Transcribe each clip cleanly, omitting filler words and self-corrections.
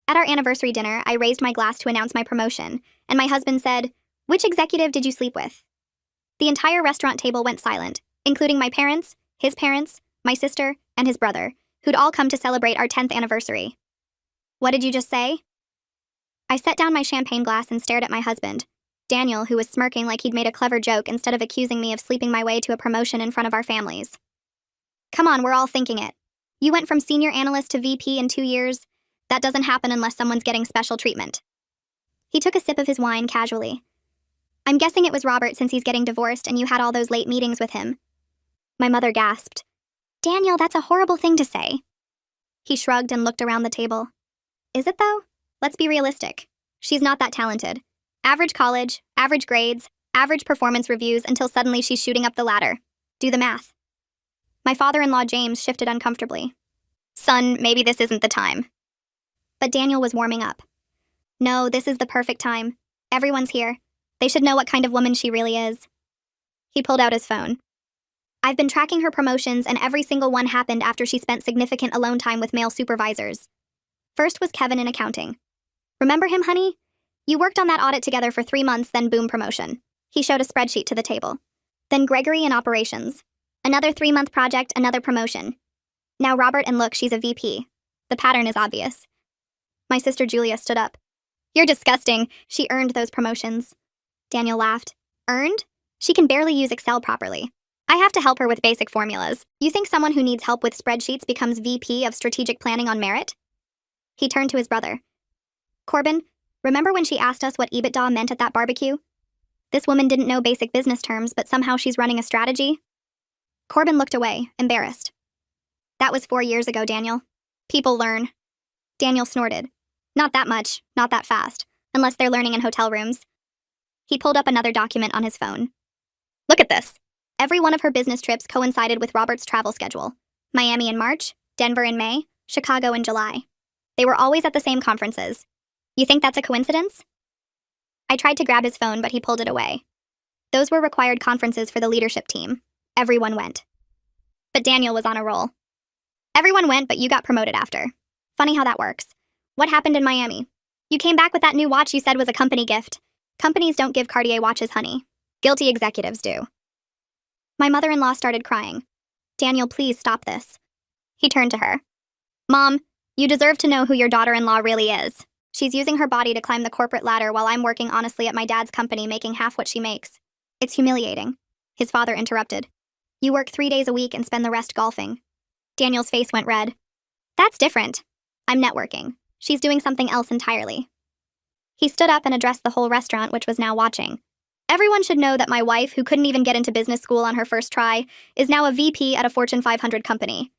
At our anniversary dinner, I raised my glass to announce my promotion, and my husband said, "Which executive did you sleep with?" The entire restaurant table went silent, including my parents, his parents, my sister, and his brother, who'd all come to celebrate our 10th anniversary. "What did you just say?" I set down my champagne glass and stared at my husband, Daniel, who was smirking like he'd made a clever joke instead of accusing me of sleeping my way to a promotion in front of our families. "Come on, we're all thinking it. You went from senior analyst to VP in 2 years. That doesn't happen unless someone's getting special treatment." He took a sip of his wine casually. "I'm guessing it was Robert since he's getting divorced and you had all those late meetings with him." My mother gasped. "Daniel, that's a horrible thing to say." He shrugged and looked around the table. "Is it though? Let's be realistic. She's not that talented. Average college, average grades, average performance reviews until suddenly she's shooting up the ladder. Do the math." My father-in-law James shifted uncomfortably. "Son, maybe this isn't the time." But Daniel was warming up. "No, this is the perfect time. Everyone's here. They should know what kind of woman she really is." He pulled out his phone. "I've been tracking her promotions, and every single one happened after she spent significant alone time with male supervisors. First was Kevin in accounting. Remember him, honey? You worked on that audit together for 3 months, then boom, promotion." He showed a spreadsheet to the table. "Then Gregory in operations. Another 3-month project, another promotion. Now Robert, and look, she's a VP. The pattern is obvious." My sister Julia stood up. "You're disgusting. She earned those promotions." Daniel laughed. "Earned? She can barely use Excel properly. I have to help her with basic formulas. You think someone who needs help with spreadsheets becomes VP of strategic planning on merit?" He turned to his brother. "Corbin, remember when she asked us what EBITDA meant at that barbecue? This woman didn't know basic business terms, but somehow she's running a strategy." Corbin looked away, embarrassed. "That was 4 years ago, Daniel. People learn." Daniel snorted. "Not that much, not that fast, unless they're learning in hotel rooms." He pulled up another document on his phone. "Look at this." Every one of her business trips coincided with Robert's travel schedule. Miami in March, Denver in May, Chicago in July. They were always at the same conferences. You think that's a coincidence? I tried to grab his phone, but he pulled it away. Those were required conferences for the leadership team. Everyone went. But Daniel was on a roll. "Everyone went, but you got promoted after. Funny how that works. What happened in Miami? You came back with that new watch you said was a company gift. Companies don't give Cartier watches, honey. Guilty executives do." My mother-in-law started crying. "Daniel, please stop this." He turned to her. "Mom, you deserve to know who your daughter-in-law really is. She's using her body to climb the corporate ladder while I'm working honestly at my dad's company making half what she makes. It's humiliating." His father interrupted. "You work 3 days a week and spend the rest golfing." Daniel's face went red. "That's different. I'm networking. She's doing something else entirely." He stood up and addressed the whole restaurant, which was now watching. "Everyone should know that my wife, who couldn't even get into business school on her first try, is now a VP at a Fortune 500 company.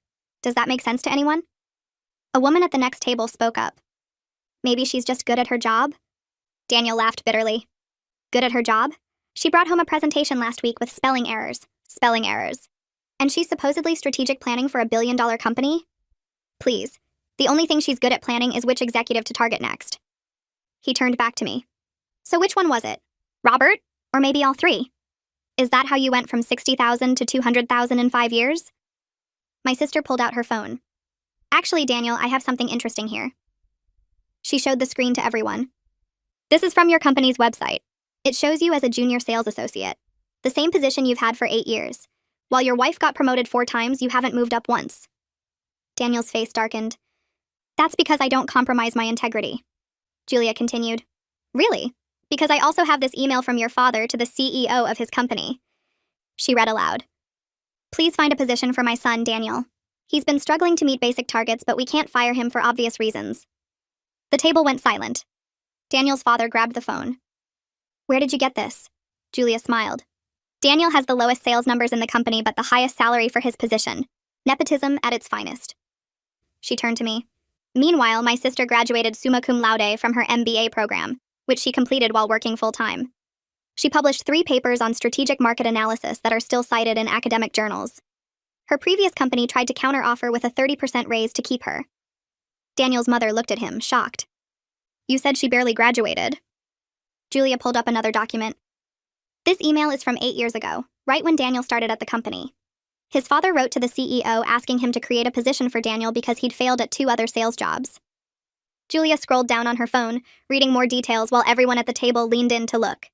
Does that make sense to anyone?" A woman at the next table spoke up. "Maybe she's just good at her job?" Daniel laughed bitterly. "Good at her job? She brought home a presentation last week with spelling errors. Spelling errors. And she's supposedly strategic planning for a billion-dollar company? Please. The only thing she's good at planning is which executive to target next." He turned back to me. "So which one was it? Robert? Or maybe all 3? Is that how you went from 60,000 to 200,000 in 5 years?" My sister pulled out her phone. "Actually, Daniel, I have something interesting here." She showed the screen to everyone. "This is from your company's website. It shows you as a junior sales associate, the same position you've had for 8 years. While your wife got promoted 4 times, you haven't moved up once." Daniel's face darkened. "That's because I don't compromise my integrity." Julia continued. "Really? Because I also have this email from your father to the CEO of his company." She read aloud. "Please find a position for my son, Daniel. He's been struggling to meet basic targets, but we can't fire him for obvious reasons." The table went silent. Daniel's father grabbed the phone. "Where did you get this?" Julia smiled. "Daniel has the lowest sales numbers in the company, but the highest salary for his position. Nepotism at its finest." She turned to me. "Meanwhile, my sister graduated summa cum laude from her MBA program, which she completed while working full-time. She published 3 papers on strategic market analysis that are still cited in academic journals. Her previous company tried to counteroffer with a 30% raise to keep her." Daniel's mother looked at him, shocked. "You said she barely graduated." Julia pulled up another document. "This email is from 8 years ago, right when Daniel started at the company. His father wrote to the CEO asking him to create a position for Daniel because he'd failed at 2 other sales jobs. Julia scrolled down on her phone, reading more details while everyone at the table leaned in to look.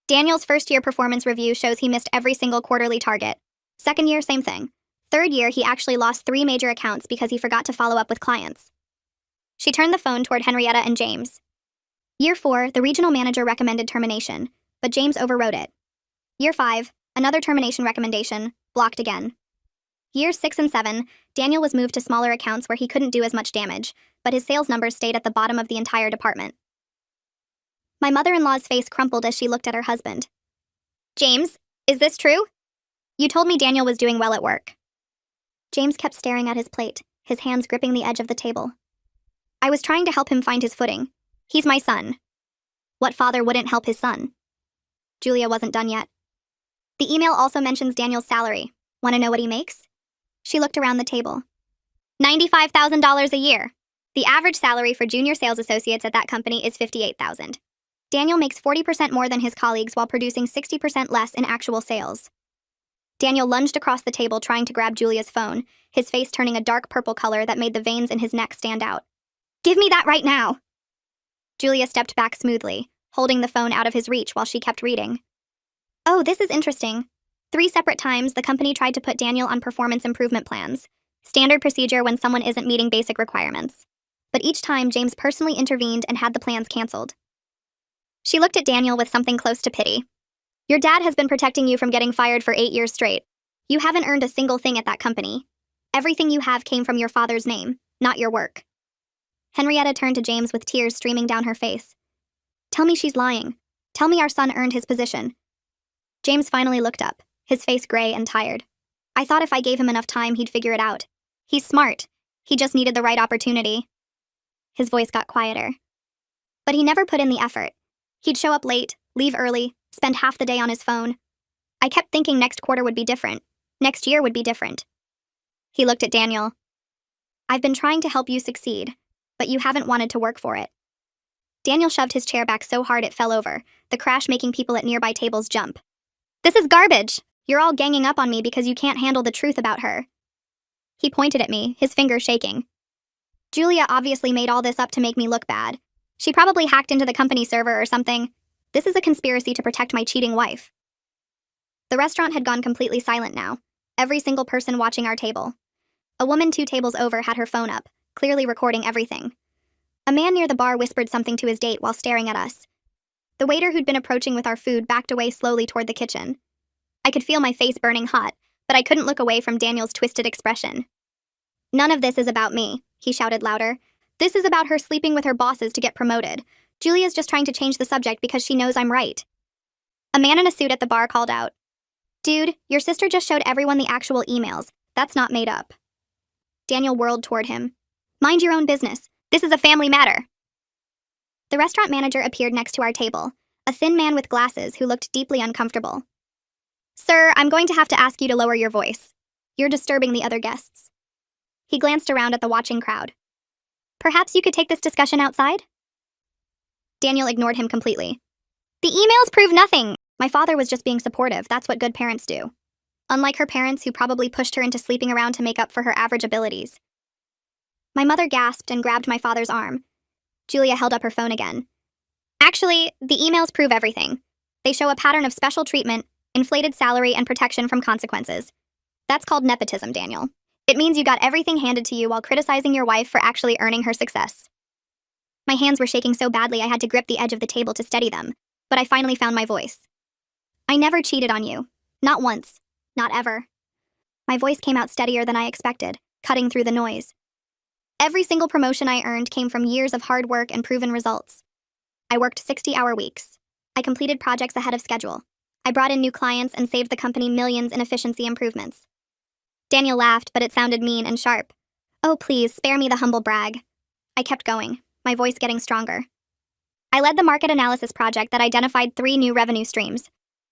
Daniel's first-year performance review shows he missed every single quarterly target. Second year, same thing. Third year, he actually lost 3 major accounts because he forgot to follow up with clients. She turned the phone toward Henrietta and James. Year 4, the regional manager recommended termination, but James overrode it. Year 5, another termination recommendation, blocked again. Years 6 and 7, Daniel was moved to smaller accounts where he couldn't do as much damage, but his sales numbers stayed at the bottom of the entire department. My mother-in-law's face crumpled as she looked at her husband. James, is this true? You told me Daniel was doing well at work. James kept staring at his plate, his hands gripping the edge of the table. I was trying to help him find his footing. He's my son. What father wouldn't help his son? Julia wasn't done yet. The email also mentions Daniel's salary. Want to know what he makes? She looked around the table. $95,000 a year. The average salary for junior sales associates at that company is $58,000. Daniel makes 40% more than his colleagues while producing 60% less in actual sales. Daniel lunged across the table trying to grab Julia's phone, his face turning a dark purple color that made the veins in his neck stand out. Give me that right now! Julia stepped back smoothly, holding the phone out of his reach while she kept reading. Oh, this is interesting. 3 separate times, the company tried to put Daniel on performance improvement plans, standard procedure when someone isn't meeting basic requirements. But each time, James personally intervened and had the plans canceled. She looked at Daniel with something close to pity. Your dad has been protecting you from getting fired for 8 years straight. You haven't earned a single thing at that company. Everything you have came from your father's name, not your work. Henrietta turned to James with tears streaming down her face. Tell me she's lying. Tell me our son earned his position. James finally looked up, his face gray and tired. I thought if I gave him enough time, he'd figure it out. He's smart. He just needed the right opportunity. His voice got quieter. But he never put in the effort. He'd show up late, leave early, spend half the day on his phone. I kept thinking next quarter would be different. Next year would be different. He looked at Daniel. I've been trying to help you succeed, but you haven't wanted to work for it. Daniel shoved his chair back so hard it fell over, the crash making people at nearby tables jump. This is garbage! You're all ganging up on me because you can't handle the truth about her. He pointed at me, his fingers shaking. Julia obviously made all this up to make me look bad. She probably hacked into the company server or something. This is a conspiracy to protect my cheating wife. The restaurant had gone completely silent now, every single person watching our table. A woman 2 tables over had her phone up, clearly recording everything. A man near the bar whispered something to his date while staring at us. The waiter who'd been approaching with our food backed away slowly toward the kitchen. I could feel my face burning hot, but I couldn't look away from Daniel's twisted expression. None of this is about me, he shouted louder. This is about her sleeping with her bosses to get promoted. Julia's just trying to change the subject because she knows I'm right. A man in a suit at the bar called out, Dude, your sister just showed everyone the actual emails. That's not made up. Daniel whirled toward him. Mind your own business. This is a family matter. The restaurant manager appeared next to our table, a thin man with glasses who looked deeply uncomfortable. Sir, I'm going to have to ask you to lower your voice. You're disturbing the other guests. He glanced around at the watching crowd. Perhaps you could take this discussion outside? Daniel ignored him completely. The emails prove nothing. My father was just being supportive. That's what good parents do. Unlike her parents who probably pushed her into sleeping around to make up for her average abilities. My mother gasped and grabbed my father's arm. Julia held up her phone again. Actually, the emails prove everything. They show a pattern of special treatment, inflated salary, and protection from consequences. That's called nepotism, Daniel. It means you got everything handed to you while criticizing your wife for actually earning her success. My hands were shaking so badly I had to grip the edge of the table to steady them, but I finally found my voice. I never cheated on you. Not once. Not ever. My voice came out steadier than I expected, cutting through the noise. Every single promotion I earned came from years of hard work and proven results. I worked 60-hour weeks. I completed projects ahead of schedule. I brought in new clients and saved the company millions in efficiency improvements. Daniel laughed, but it sounded mean and sharp. Oh, please, spare me the humble brag. I kept going, my voice getting stronger. I led the market analysis project that identified 3 new revenue streams.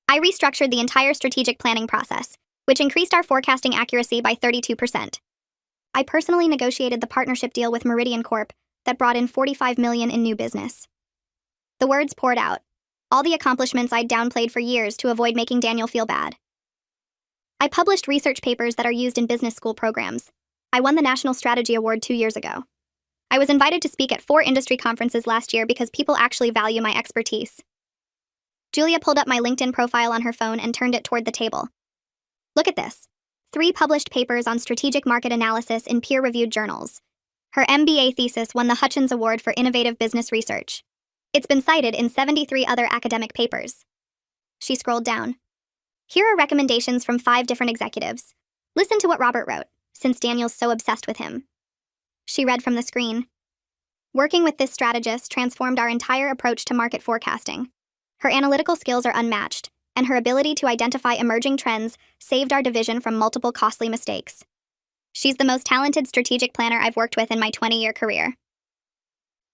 I restructured the entire strategic planning process, which increased our forecasting accuracy by 32%. I personally negotiated the partnership deal with Meridian Corp that brought in $45 million in new business. The words poured out, all the accomplishments I'd downplayed for years to avoid making Daniel feel bad. I published research papers that are used in business school programs. I won the National Strategy Award 2 years ago. I was invited to speak at 4 industry conferences last year because people actually value my expertise. Julia pulled up my LinkedIn profile on her phone and turned it toward the table. Look at this. 3 published papers on strategic market analysis in peer-reviewed journals. Her MBA thesis won the Hutchins Award for Innovative Business Research. It's been cited in 73 other academic papers. She scrolled down. Here are recommendations from 5 different executives. Listen to what Robert wrote, since Daniel's so obsessed with him. She read from the screen. Working with this strategist transformed our entire approach to market forecasting. Her analytical skills are unmatched, and her ability to identify emerging trends saved our division from multiple costly mistakes. She's the most talented strategic planner I've worked with in my 20-year career.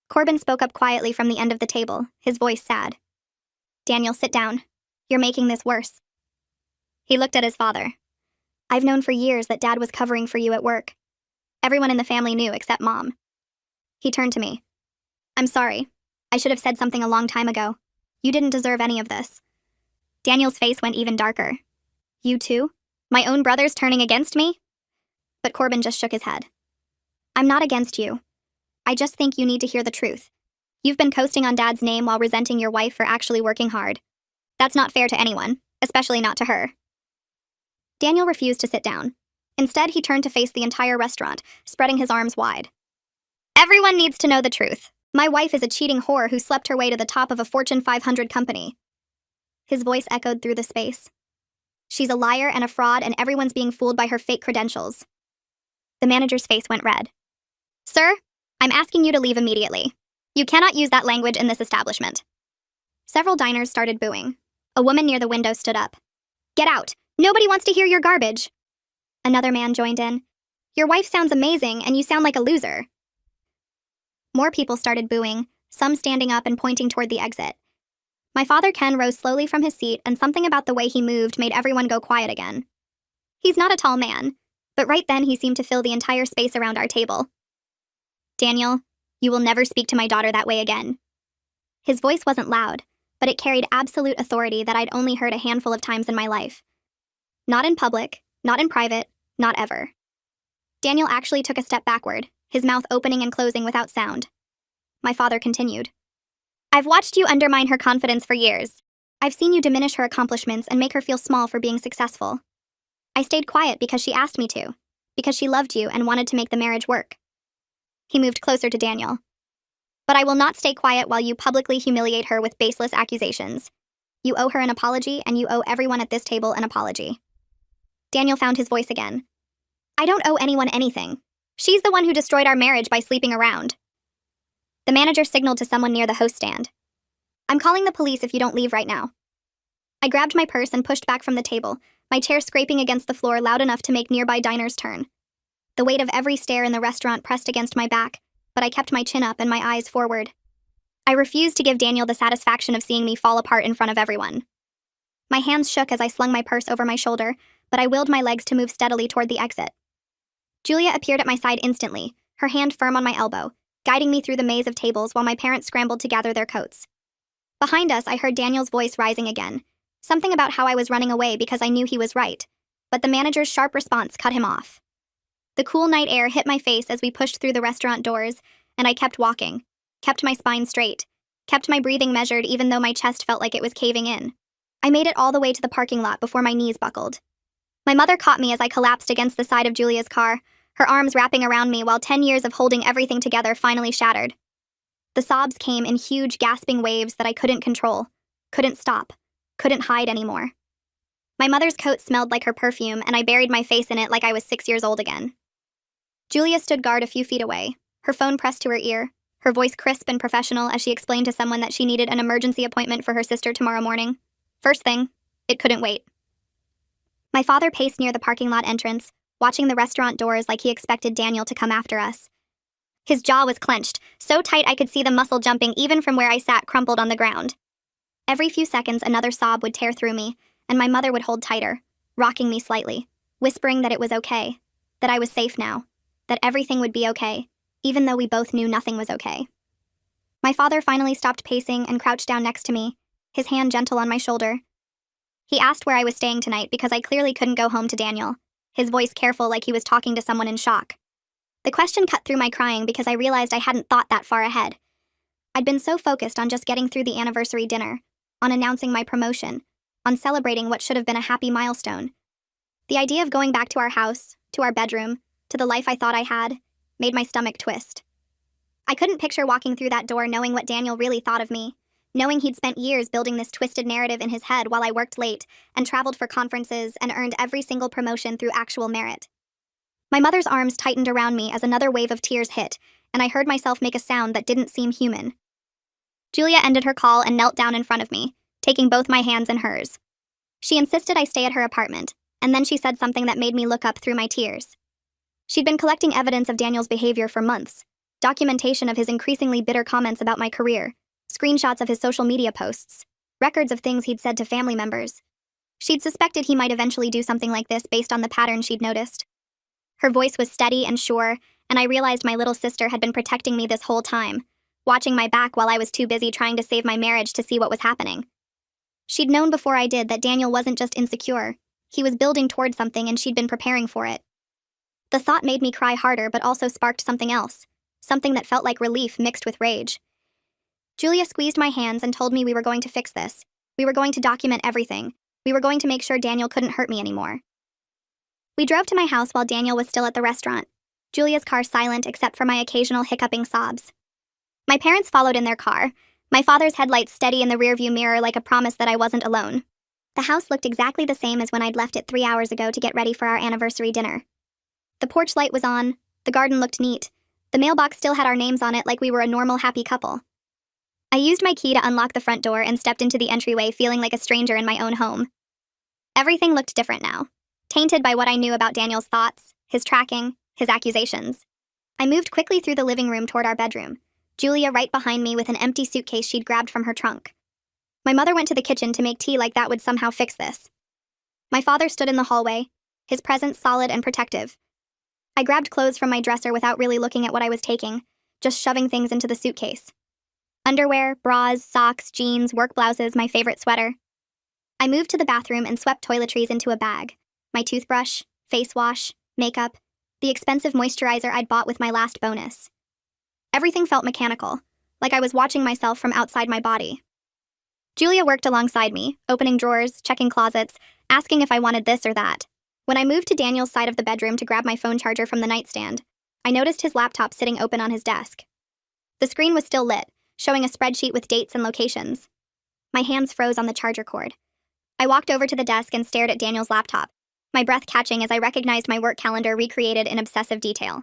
Corbin spoke up quietly from the end of the table, his voice sad. Daniel, sit down. You're making this worse. He looked at his father. I've known for years that Dad was covering for you at work. Everyone in the family knew except Mom. He turned to me. I'm sorry. I should have said something a long time ago. You didn't deserve any of this. Daniel's face went even darker. You too? My own brother's turning against me? But Corbin just shook his head. I'm not against you. I just think you need to hear the truth. You've been coasting on Dad's name while resenting your wife for actually working hard. That's not fair to anyone, especially not to her. Daniel refused to sit down. Instead, he turned to face the entire restaurant, spreading his arms wide. Everyone needs to know the truth. My wife is a cheating whore who slept her way to the top of a Fortune 500 company. His voice echoed through the space. She's a liar and a fraud, and everyone's being fooled by her fake credentials. The manager's face went red. Sir, I'm asking you to leave immediately. You cannot use that language in this establishment. Several diners started booing. A woman near the window stood up. Get out! Nobody wants to hear your garbage! Another man joined in. Your wife sounds amazing, and you sound like a loser. More people started booing, some standing up and pointing toward the exit. My father Ken rose slowly from his seat, and something about the way he moved made everyone go quiet again. He's not a tall man, but right then he seemed to fill the entire space around our table. Daniel, you will never speak to my daughter that way again. His voice wasn't loud, but it carried absolute authority that I'd only heard a handful of times in my life. Not in public, not in private, not ever. Daniel actually took a step backward, his mouth opening and closing without sound. My father continued. I've watched you undermine her confidence for years. I've seen you diminish her accomplishments and make her feel small for being successful. I stayed quiet because she asked me to, because she loved you and wanted to make the marriage work. He moved closer to Daniel. But I will not stay quiet while you publicly humiliate her with baseless accusations. You owe her an apology, and you owe everyone at this table an apology. Daniel found his voice again. I don't owe anyone anything. She's the one who destroyed our marriage by sleeping around. The manager signaled to someone near the host stand. I'm calling the police if you don't leave right now. I grabbed my purse and pushed back from the table, my chair scraping against the floor loud enough to make nearby diners turn. The weight of every stare in the restaurant pressed against my back, but I kept my chin up and my eyes forward. I refused to give Daniel the satisfaction of seeing me fall apart in front of everyone. My hands shook as I slung my purse over my shoulder, but I willed my legs to move steadily toward the exit. Julia appeared at my side instantly, her hand firm on my elbow, guiding me through the maze of tables while my parents scrambled to gather their coats. Behind us, I heard Daniel's voice rising again, something about how I was running away because I knew he was right, but the manager's sharp response cut him off. The cool night air hit my face as we pushed through the restaurant doors, and I kept walking, kept my spine straight, kept my breathing measured even though my chest felt like it was caving in. I made it all the way to the parking lot before my knees buckled. My mother caught me as I collapsed against the side of Julia's car, her arms wrapping around me while 10 years of holding everything together finally shattered. The sobs came in huge, gasping waves that I couldn't control, couldn't stop, couldn't hide anymore. My mother's coat smelled like her perfume, and I buried my face in it like I was 6 years old again. Julia stood guard a few feet away, her phone pressed to her ear, her voice crisp and professional as she explained to someone that she needed an emergency appointment for her sister tomorrow morning. First thing, it couldn't wait. My father paced near the parking lot entrance, watching the restaurant doors like he expected Daniel to come after us. His jaw was clenched, so tight I could see the muscle jumping even from where I sat crumpled on the ground. Every few seconds, another sob would tear through me, and my mother would hold tighter, rocking me slightly, whispering that it was okay, that I was safe now, that everything would be okay, even though we both knew nothing was okay. My father finally stopped pacing and crouched down next to me, his hand gentle on my shoulder. He asked where I was staying tonight because I clearly couldn't go home to Daniel, his voice careful like he was talking to someone in shock. The question cut through my crying because I realized I hadn't thought that far ahead. I'd been so focused on just getting through the anniversary dinner, on announcing my promotion, on celebrating what should have been a happy milestone. The idea of going back to our house, to our bedroom, to the life I thought I had, made my stomach twist. I couldn't picture walking through that door knowing what Daniel really thought of me, knowing he'd spent years building this twisted narrative in his head while I worked late and traveled for conferences and earned every single promotion through actual merit. My mother's arms tightened around me as another wave of tears hit, and I heard myself make a sound that didn't seem human. Julia ended her call and knelt down in front of me, taking both my hands in hers. She insisted I stay at her apartment, and then she said something that made me look up through my tears. She'd been collecting evidence of Daniel's behavior for months, documentation of his increasingly bitter comments about my career, screenshots of his social media posts, records of things he'd said to family members. She'd suspected he might eventually do something like this based on the pattern she'd noticed. Her voice was steady and sure, and I realized my little sister had been protecting me this whole time, watching my back while I was too busy trying to save my marriage to see what was happening. She'd known before I did that Daniel wasn't just insecure, he was building toward something and she'd been preparing for it. The thought made me cry harder but also sparked something else, something that felt like relief mixed with rage. Julia squeezed my hands and told me we were going to fix this. We were going to document everything. We were going to make sure Daniel couldn't hurt me anymore. We drove to my house while Daniel was still at the restaurant, Julia's car silent except for my occasional hiccuping sobs. My parents followed in their car, my father's headlights steady in the rearview mirror like a promise that I wasn't alone. The house looked exactly the same as when I'd left it 3 hours ago to get ready for our anniversary dinner. The porch light was on, the garden looked neat, the mailbox still had our names on it like we were a normal happy couple. I used my key to unlock the front door and stepped into the entryway feeling like a stranger in my own home. Everything looked different now, tainted by what I knew about Daniel's thoughts, his tracking, his accusations. I moved quickly through the living room toward our bedroom, Julia right behind me with an empty suitcase she'd grabbed from her trunk. My mother went to the kitchen to make tea like that would somehow fix this. My father stood in the hallway, his presence solid and protective. I grabbed clothes from my dresser without really looking at what I was taking, just shoving things into the suitcase. Underwear, bras, socks, jeans, work blouses, my favorite sweater. I moved to the bathroom and swept toiletries into a bag. My toothbrush, face wash, makeup, the expensive moisturizer I'd bought with my last bonus. Everything felt mechanical, like I was watching myself from outside my body. Julia worked alongside me, opening drawers, checking closets, asking if I wanted this or that. When I moved to Daniel's side of the bedroom to grab my phone charger from the nightstand, I noticed his laptop sitting open on his desk. The screen was still lit, showing a spreadsheet with dates and locations. My hands froze on the charger cord. I walked over to the desk and stared at Daniel's laptop, my breath catching as I recognized my work calendar recreated in obsessive detail.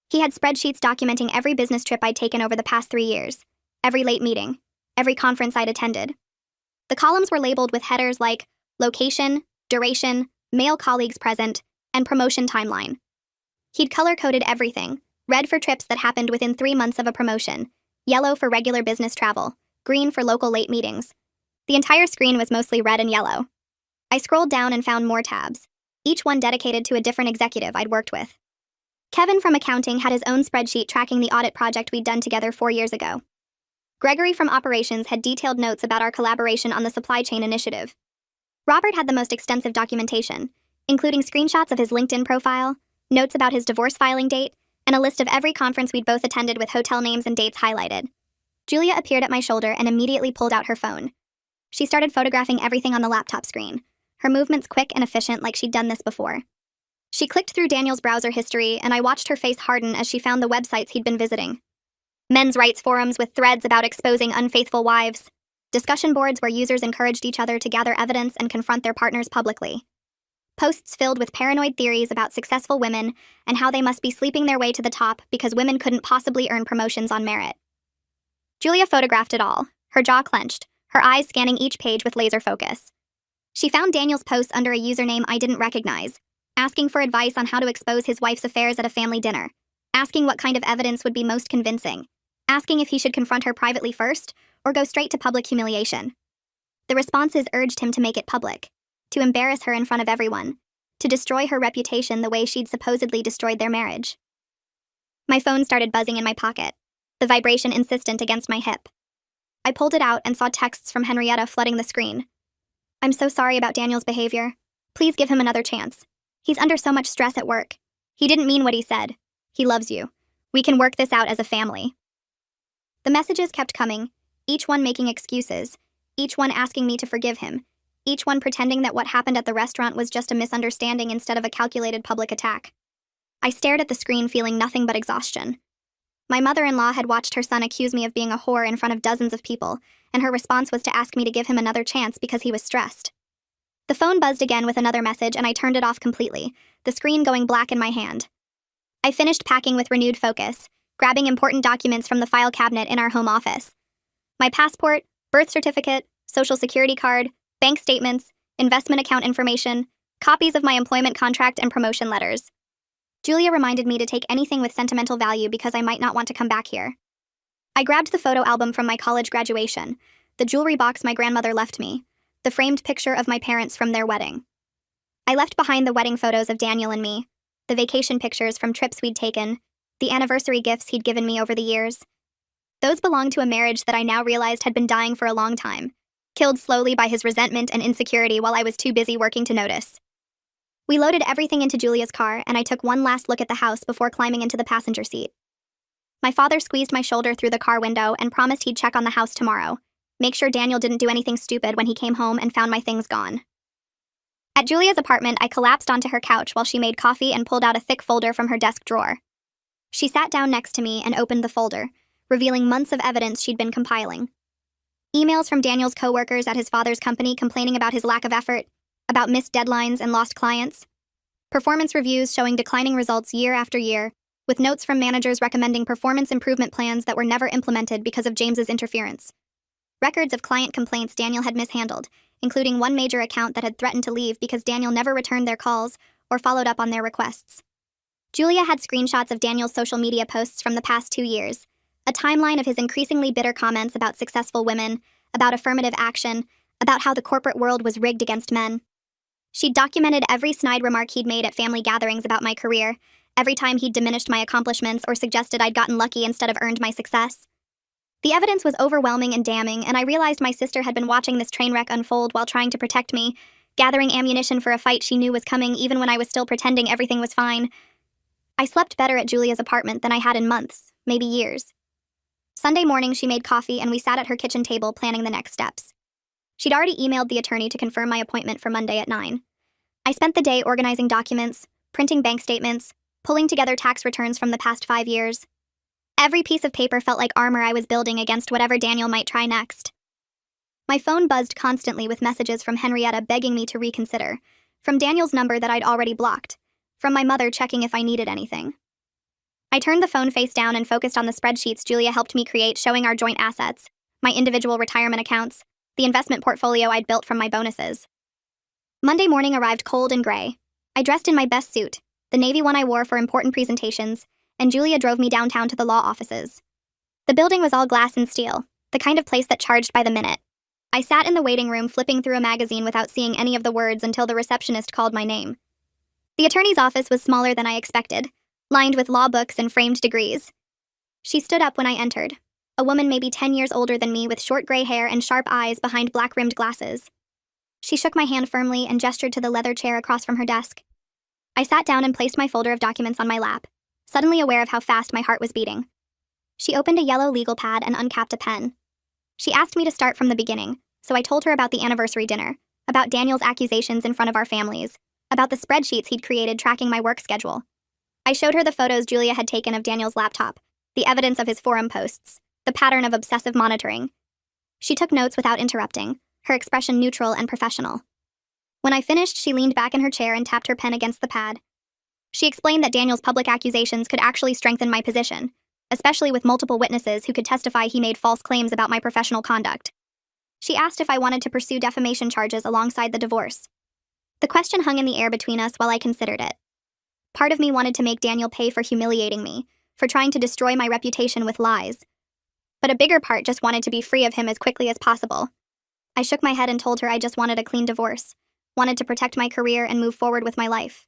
He had spreadsheets documenting every business trip I'd taken over the past 3 years, every late meeting, every conference I'd attended. The columns were labeled with headers like location, duration, male colleagues present, and promotion timeline. He'd color-coded everything, red for trips that happened within 3 months of a promotion, yellow for regular business travel, green for local late meetings. The entire screen was mostly red and yellow. I scrolled down and found more tabs, each one dedicated to a different executive I'd worked with. Kevin from accounting had his own spreadsheet tracking the audit project we'd done together 4 years ago. Gregory from operations had detailed notes about our collaboration on the supply chain initiative. Robert had the most extensive documentation, including screenshots of his LinkedIn profile, notes about his divorce filing date, and a list of every conference we'd both attended with hotel names and dates highlighted. Julia appeared at my shoulder and immediately pulled out her phone. She started photographing everything on the laptop screen, her movements quick and efficient like she'd done this before. She clicked through Daniel's browser history, and I watched her face harden as she found the websites he'd been visiting. Men's rights forums with threads about exposing unfaithful wives, discussion boards where users encouraged each other to gather evidence and confront their partners publicly, posts filled with paranoid theories about successful women and how they must be sleeping their way to the top because women couldn't possibly earn promotions on merit. Julia photographed it all, her jaw clenched, her eyes scanning each page with laser focus. She found Daniel's posts under a username I didn't recognize, asking for advice on how to expose his wife's affairs at a family dinner, asking what kind of evidence would be most convincing, asking if he should confront her privately first or go straight to public humiliation. The responses urged him to make it public, to embarrass her in front of everyone, to destroy her reputation the way she'd supposedly destroyed their marriage. My phone started buzzing in my pocket, the vibration insistent against my hip. I pulled it out and saw texts from Henrietta flooding the screen. "I'm so sorry about Daniel's behavior. Please give him another chance. He's under so much stress at work. He didn't mean what he said. He loves you. We can work this out as a family. The messages kept coming, each one making excuses, each one asking me to forgive him, each one pretending that what happened at the restaurant was just a misunderstanding instead of a calculated public attack. I stared at the screen feeling nothing but exhaustion. My mother-in-law had watched her son accuse me of being a whore in front of dozens of people, and her response was to ask me to give him another chance because he was stressed. The phone buzzed again with another message and I turned it off completely, the screen going black in my hand. I finished packing with renewed focus, grabbing important documents from the file cabinet in our home office. My passport, birth certificate, social security card, bank statements, investment account information, copies of my employment contract and promotion letters. Julia reminded me to take anything with sentimental value because I might not want to come back here. I grabbed the photo album from my college graduation, the jewelry box my grandmother left me, the framed picture of my parents from their wedding. I left behind the wedding photos of Daniel and me, the vacation pictures from trips we'd taken, the anniversary gifts he'd given me over the years. Those belonged to a marriage that I now realized had been dying for a long time, killed slowly by his resentment and insecurity while I was too busy working to notice. We loaded everything into Julia's car, and I took one last look at the house before climbing into the passenger seat. My father squeezed my shoulder through the car window and promised he'd check on the house tomorrow, make sure Daniel didn't do anything stupid when he came home and found my things gone. At Julia's apartment, I collapsed onto her couch while she made coffee and pulled out a thick folder from her desk drawer. She sat down next to me and opened the folder, revealing months of evidence she'd been compiling. Emails from Daniel's coworkers at his father's company complaining about his lack of effort, about missed deadlines and lost clients. Performance reviews showing declining results year after year, with notes from managers recommending performance improvement plans that were never implemented because of James's interference. Records of client complaints Daniel had mishandled, including one major account that had threatened to leave because Daniel never returned their calls or followed up on their requests. Julia had screenshots of Daniel's social media posts from the past 2 years, a timeline of his increasingly bitter comments about successful women, about affirmative action, about how the corporate world was rigged against men. She'd documented every snide remark he'd made at family gatherings about my career, every time he'd diminished my accomplishments or suggested I'd gotten lucky instead of earned my success. The evidence was overwhelming and damning, and I realized my sister had been watching this train wreck unfold while trying to protect me, gathering ammunition for a fight she knew was coming even when I was still pretending everything was fine. I slept better at Julia's apartment than I had in months, maybe years. Sunday morning, she made coffee and we sat at her kitchen table planning the next steps. She'd already emailed the attorney to confirm my appointment for Monday at 9. I spent the day organizing documents, printing bank statements, pulling together tax returns from the past 5 years. Every piece of paper felt like armor I was building against whatever Daniel might try next. My phone buzzed constantly with messages from Henrietta begging me to reconsider, from Daniel's number that I'd already blocked, from my mother checking if I needed anything. I turned the phone face down and focused on the spreadsheets Julia helped me create showing our joint assets, my individual retirement accounts, the investment portfolio I'd built from my bonuses. Monday morning arrived cold and gray. I dressed in my best suit, the navy one I wore for important presentations, and Julia drove me downtown to the law offices. The building was all glass and steel, the kind of place that charged by the minute. I sat in the waiting room flipping through a magazine without seeing any of the words until the receptionist called my name. The attorney's office was smaller than I expected, lined with law books and framed degrees. She stood up when I entered, a woman maybe 10 years older than me with short gray hair and sharp eyes behind black-rimmed glasses. She shook my hand firmly and gestured to the leather chair across from her desk. I sat down and placed my folder of documents on my lap, suddenly aware of how fast my heart was beating. She opened a yellow legal pad and uncapped a pen. She asked me to start from the beginning, so I told her about the anniversary dinner, about Daniel's accusations in front of our families, about the spreadsheets he'd created tracking my work schedule. I showed her the photos Julia had taken of Daniel's laptop, the evidence of his forum posts, the pattern of obsessive monitoring. She took notes without interrupting, her expression neutral and professional. When I finished, she leaned back in her chair and tapped her pen against the pad. She explained that Daniel's public accusations could actually strengthen my position, especially with multiple witnesses who could testify he made false claims about my professional conduct. She asked if I wanted to pursue defamation charges alongside the divorce. The question hung in the air between us while I considered it. Part of me wanted to make Daniel pay for humiliating me, for trying to destroy my reputation with lies. But a bigger part just wanted to be free of him as quickly as possible. I shook my head and told her I just wanted a clean divorce, wanted to protect my career and move forward with my life.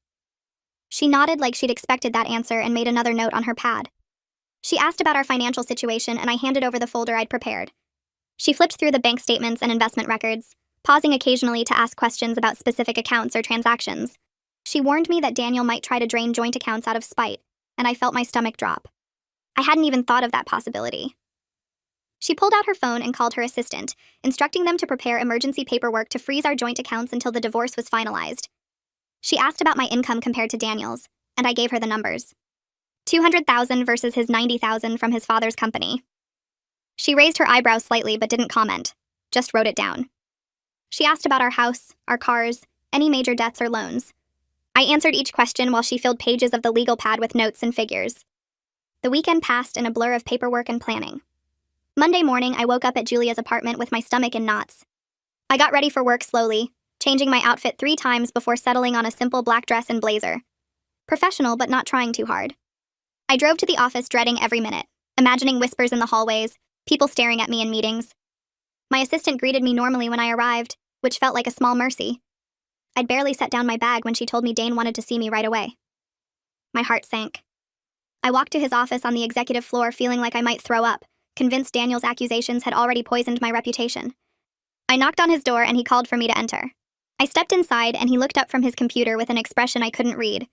She nodded like she'd expected that answer and made another note on her pad. She asked about our financial situation and I handed over the folder I'd prepared. She flipped through the bank statements and investment records, pausing occasionally to ask questions about specific accounts or transactions. She warned me that Daniel might try to drain joint accounts out of spite, and I felt my stomach drop. I hadn't even thought of that possibility. She pulled out her phone and called her assistant, instructing them to prepare emergency paperwork to freeze our joint accounts until the divorce was finalized. She asked about my income compared to Daniel's, and I gave her the numbers. $200,000 versus his $90,000 from his father's company. She raised her eyebrows slightly but didn't comment, just wrote it down. She asked about our house, our cars, any major debts or loans. I answered each question while she filled pages of the legal pad with notes and figures. The weekend passed in a blur of paperwork and planning. Monday morning, I woke up at Julia's apartment with my stomach in knots. I got ready for work slowly, changing my outfit 3 times before settling on a simple black dress and blazer. Professional, but not trying too hard. I drove to the office dreading every minute, imagining whispers in the hallways, people staring at me in meetings. My assistant greeted me normally when I arrived, which felt like a small mercy. I'd barely set down my bag when she told me Dane wanted to see me right away. My heart sank. I walked to his office on the executive floor feeling like I might throw up, convinced Daniel's accusations had already poisoned my reputation. I knocked on his door and he called for me to enter. I stepped inside and he looked up from his computer with an expression I couldn't read.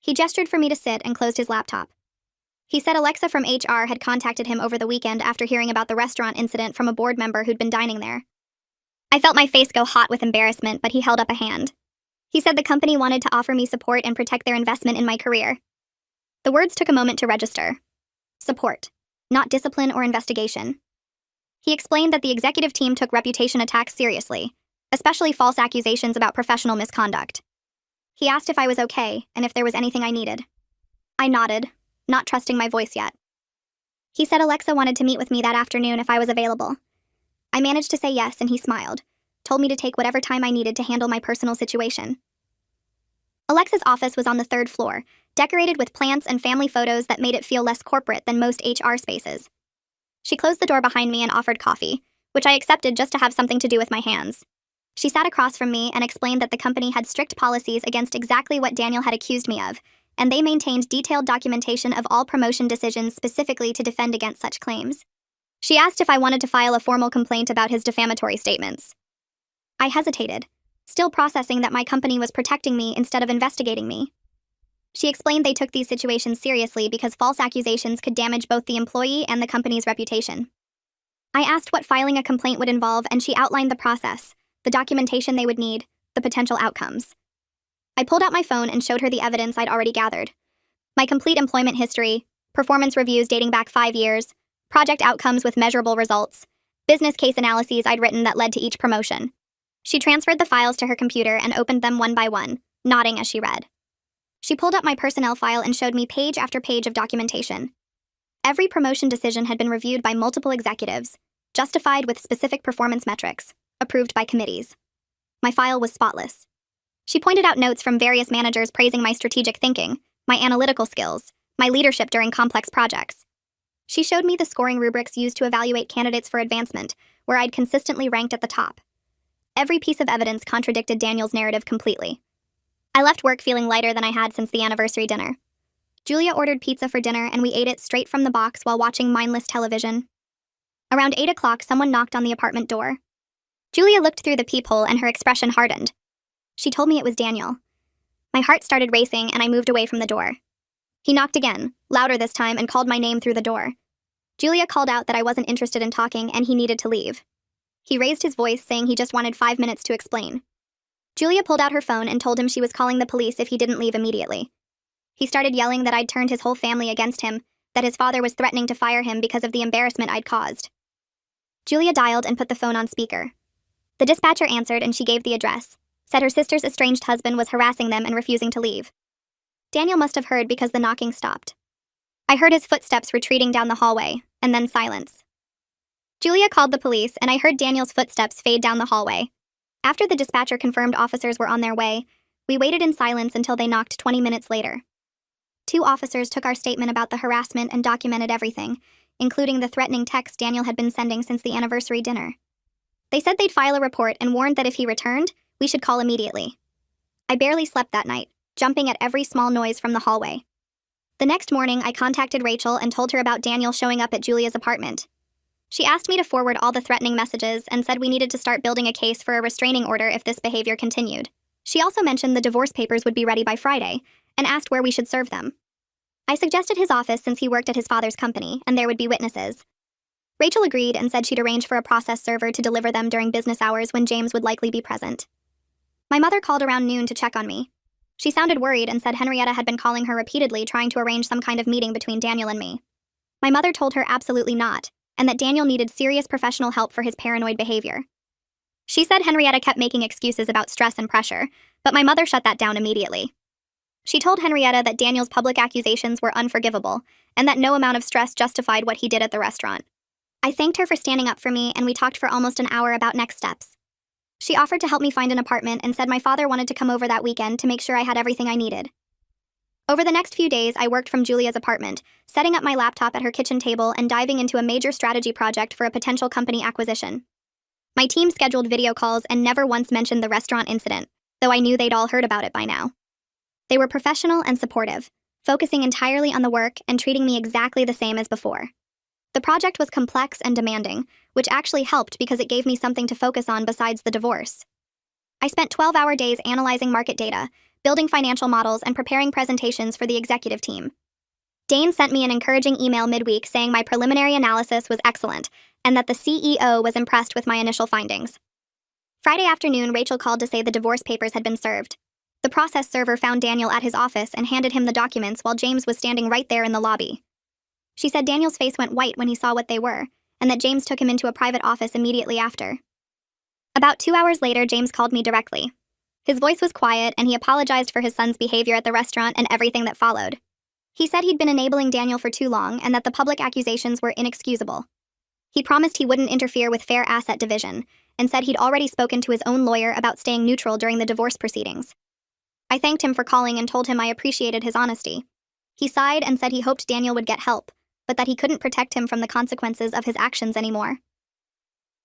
He gestured for me to sit and closed his laptop. He said Alexa from HR had contacted him over the weekend after hearing about the restaurant incident from a board member who'd been dining there. I felt my face go hot with embarrassment, but he held up a hand. He said the company wanted to offer me support and protect their investment in my career. The words took a moment to register. Support, not discipline or investigation. He explained that the executive team took reputation attacks seriously, especially false accusations about professional misconduct. He asked if I was okay and if there was anything I needed. I nodded, not trusting my voice yet. He said Alexa wanted to meet with me that afternoon if I was available. I managed to say yes and he smiled, told me to take whatever time I needed to handle my personal situation. Alexa's office was on the 3rd floor, decorated with plants and family photos that made it feel less corporate than most HR spaces. She closed the door behind me and offered coffee, which I accepted just to have something to do with my hands. She sat across from me and explained that the company had strict policies against exactly what Daniel had accused me of, and they maintained detailed documentation of all promotion decisions specifically to defend against such claims. She asked if I wanted to file a formal complaint about his defamatory statements. I hesitated, still processing that my company was protecting me instead of investigating me. She explained they took these situations seriously because false accusations could damage both the employee and the company's reputation. I asked what filing a complaint would involve, and she outlined the process, the documentation they would need, the potential outcomes. I pulled out my phone and showed her the evidence I'd already gathered. My complete employment history, performance reviews dating back 5 years, project outcomes with measurable results, business case analyses I'd written that led to each promotion. She transferred the files to her computer and opened them one by one, nodding as she read. She pulled up my personnel file and showed me page after page of documentation. Every promotion decision had been reviewed by multiple executives, justified with specific performance metrics, approved by committees. My file was spotless. She pointed out notes from various managers praising my strategic thinking, my analytical skills, my leadership during complex projects. She showed me the scoring rubrics used to evaluate candidates for advancement, where I'd consistently ranked at the top. Every piece of evidence contradicted Daniel's narrative completely. I left work feeling lighter than I had since the anniversary dinner. Julia ordered pizza for dinner and we ate it straight from the box while watching mindless television. Around 8 o'clock, someone knocked on the apartment door. Julia looked through the peephole and her expression hardened. She told me it was Daniel. My heart started racing and I moved away from the door. He knocked again, louder this time, and called my name through the door. Julia called out that I wasn't interested in talking and he needed to leave. He raised his voice, saying he just wanted 5 minutes to explain. Julia pulled out her phone and told him she was calling the police if he didn't leave immediately. He started yelling that I'd turned his whole family against him, that his father was threatening to fire him because of the embarrassment I'd caused. Julia dialed and put the phone on speaker. The dispatcher answered and she gave the address, said her sister's estranged husband was harassing them and refusing to leave. Daniel must have heard because the knocking stopped. I heard his footsteps retreating down the hallway, and then silence. Julia called the police, and I heard Daniel's footsteps fade down the hallway. After the dispatcher confirmed officers were on their way, we waited in silence until they knocked 20 minutes later. 2 officers took our statement about the harassment and documented everything, including the threatening texts Daniel had been sending since the anniversary dinner. They said they'd file a report and warned that if he returned, we should call immediately. I barely slept that night, jumping at every small noise from the hallway. The next morning, I contacted Rachel and told her about Daniel showing up at Julia's apartment. She asked me to forward all the threatening messages and said we needed to start building a case for a restraining order if this behavior continued. She also mentioned the divorce papers would be ready by Friday and asked where we should serve them. I suggested his office since he worked at his father's company, and there would be witnesses. Rachel agreed and said she'd arrange for a process server to deliver them during business hours when James would likely be present. My mother called around noon to check on me. She sounded worried and said Henrietta had been calling her repeatedly trying to arrange some kind of meeting between Daniel and me. My mother told her absolutely not, and that Daniel needed serious professional help for his paranoid behavior. She said Henrietta kept making excuses about stress and pressure, but my mother shut that down immediately. She told Henrietta that Daniel's public accusations were unforgivable, and that no amount of stress justified what he did at the restaurant. I thanked her for standing up for me, and we talked for almost an hour about next steps. She offered to help me find an apartment and said my father wanted to come over that weekend to make sure I had everything I needed. Over the next few days, I worked from Julia's apartment, setting up my laptop at her kitchen table and diving into a major strategy project for a potential company acquisition. My team scheduled video calls and never once mentioned the restaurant incident, though I knew they'd all heard about it by now. They were professional and supportive, focusing entirely on the work and treating me exactly the same as before. The project was complex and demanding, which actually helped because it gave me something to focus on besides the divorce. I spent 12-hour days analyzing market data, building financial models, and preparing presentations for the executive team. Dane sent me an encouraging email midweek saying my preliminary analysis was excellent and that the CEO was impressed with my initial findings. Friday afternoon, Rachel called to say the divorce papers had been served. The process server found Daniel at his office and handed him the documents while James was standing right there in the lobby. She said Daniel's face went white when he saw what they were, and that James took him into a private office immediately after. About 2 hours later, James called me directly. His voice was quiet, and he apologized for his son's behavior at the restaurant and everything that followed. He said he'd been enabling Daniel for too long and that the public accusations were inexcusable. He promised he wouldn't interfere with fair asset division, and said he'd already spoken to his own lawyer about staying neutral during the divorce proceedings. I thanked him for calling and told him I appreciated his honesty. He sighed and said he hoped Daniel would get help, but that he couldn't protect him from the consequences of his actions anymore.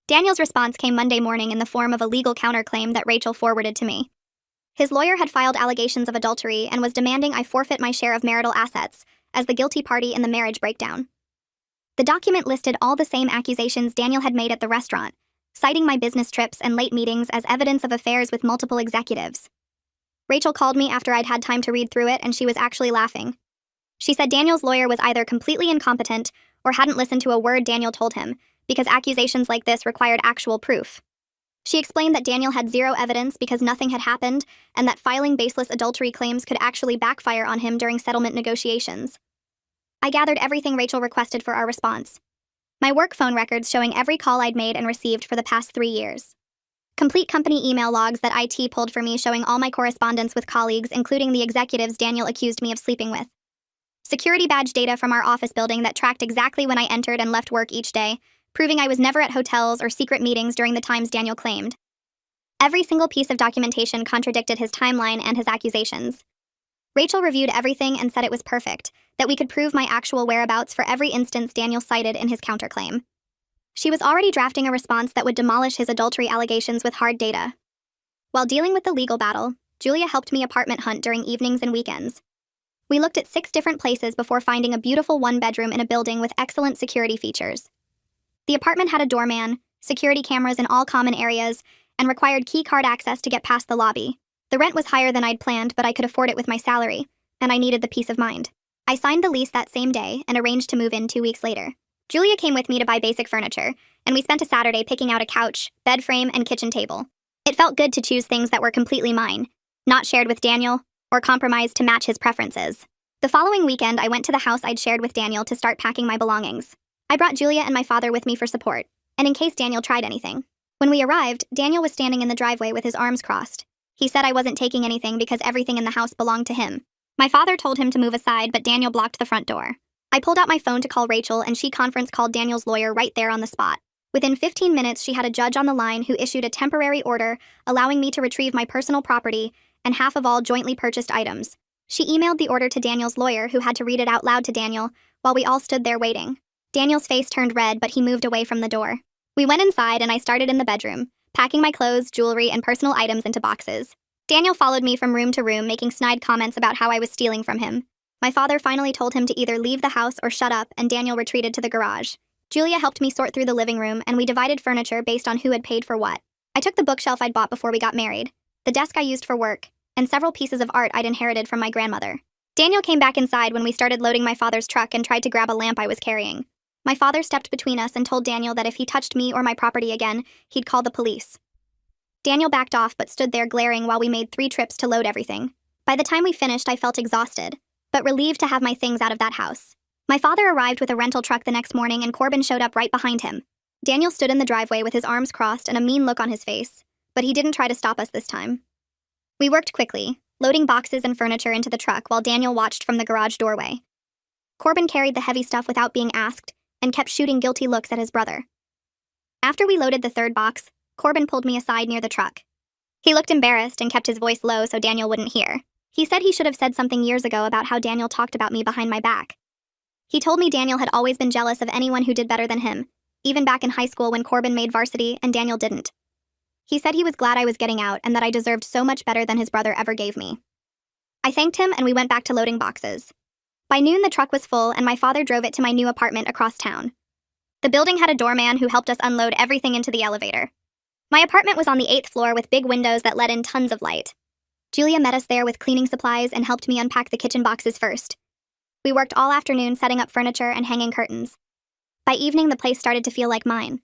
Daniel's response came Monday morning in the form of a legal counterclaim that Rachel forwarded to me. His lawyer had filed allegations of adultery and was demanding I forfeit my share of marital assets as the guilty party in the marriage breakdown. The document listed all the same accusations Daniel had made at the restaurant, citing my business trips and late meetings as evidence of affairs with multiple executives. Rachel called me after I'd had time to read through it, and she was actually laughing. She said Daniel's lawyer was either completely incompetent or hadn't listened to a word Daniel told him, because accusations like this required actual proof. She explained that Daniel had zero evidence because nothing had happened, and that filing baseless adultery claims could actually backfire on him during settlement negotiations. I gathered everything Rachel requested for our response. My work phone records showing every call I'd made and received for the past 3 years. Complete company email logs that IT pulled for me showing all my correspondence with colleagues, including the executives Daniel accused me of sleeping with. Security badge data from our office building that tracked exactly when I entered and left work each day, proving I was never at hotels or secret meetings during the times Daniel claimed. Every single piece of documentation contradicted his timeline and his accusations. Rachel reviewed everything and said it was perfect, that we could prove my actual whereabouts for every instance Daniel cited in his counterclaim. She was already drafting a response that would demolish his adultery allegations with hard data. While dealing with the legal battle, Julia helped me apartment hunt during evenings and weekends. We looked at 6 different places before finding a beautiful 1-bedroom in a building with excellent security features. The apartment had a doorman, security cameras in all common areas, and required key card access to get past the lobby. The rent was higher than I'd planned, but I could afford it with my salary, and I needed the peace of mind. I signed the lease that same day and arranged to move in 2 weeks later. Julia came with me to buy basic furniture, and we spent a Saturday picking out a couch, bed frame, and kitchen table. It felt good to choose things that were completely mine, not shared with Daniel, or compromised to match his preferences. The following weekend, I went to the house I'd shared with Daniel to start packing my belongings. I brought Julia and my father with me for support, and in case Daniel tried anything. When we arrived, Daniel was standing in the driveway with his arms crossed. He said I wasn't taking anything because everything in the house belonged to him. My father told him to move aside, but Daniel blocked the front door. I pulled out my phone to call Rachel, and she conference called Daniel's lawyer right there on the spot. Within 15 minutes, she had a judge on the line who issued a temporary order allowing me to retrieve my personal property and half of all jointly purchased items. She emailed the order to Daniel's lawyer, who had to read it out loud to Daniel while we all stood there waiting. Daniel's face turned red, but he moved away from the door. We went inside, and I started in the bedroom, packing my clothes, jewelry, and personal items into boxes. Daniel followed me from room to room, making snide comments about how I was stealing from him. My father finally told him to either leave the house or shut up, and Daniel retreated to the garage. Julia helped me sort through the living room, and we divided furniture based on who had paid for what. I took the bookshelf I'd bought before we got married, the desk I used for work, and several pieces of art I'd inherited from my grandmother. Daniel came back inside when we started loading my father's truck and tried to grab a lamp I was carrying. My father stepped between us and told Daniel that if he touched me or my property again, he'd call the police. Daniel backed off but stood there glaring while we made 3 trips to load everything. By the time we finished, I felt exhausted, but relieved to have my things out of that house. My father arrived with a rental truck the next morning and Corbin showed up right behind him. Daniel stood in the driveway with his arms crossed and a mean look on his face, but he didn't try to stop us this time. We worked quickly, loading boxes and furniture into the truck while Daniel watched from the garage doorway. Corbin carried the heavy stuff without being asked and kept shooting guilty looks at his brother. After we loaded the 3rd box, Corbin pulled me aside near the truck. He looked embarrassed and kept his voice low so Daniel wouldn't hear. He said he should have said something years ago about how Daniel talked about me behind my back. He told me Daniel had always been jealous of anyone who did better than him, even back in high school when Corbin made varsity and Daniel didn't. He said he was glad I was getting out and that I deserved so much better than his brother ever gave me. I thanked him and we went back to loading boxes. By noon, the truck was full and my father drove it to my new apartment across town. The building had a doorman who helped us unload everything into the elevator. My apartment was on the 8th floor with big windows that let in tons of light. Julia met us there with cleaning supplies and helped me unpack the kitchen boxes first. We worked all afternoon setting up furniture and hanging curtains. By evening, the place started to feel like mine.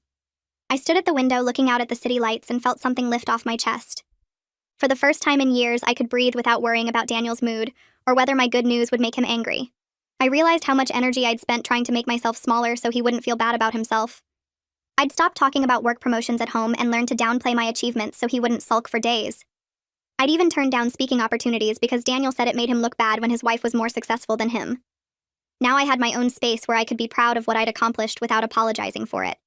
I stood at the window looking out at the city lights and felt something lift off my chest. For the first time in years, I could breathe without worrying about Daniel's mood or whether my good news would make him angry. I realized how much energy I'd spent trying to make myself smaller so he wouldn't feel bad about himself. I'd stopped talking about work promotions at home and learned to downplay my achievements so he wouldn't sulk for days. I'd even turned down speaking opportunities because Daniel said it made him look bad when his wife was more successful than him. Now I had my own space where I could be proud of what I'd accomplished without apologizing for it.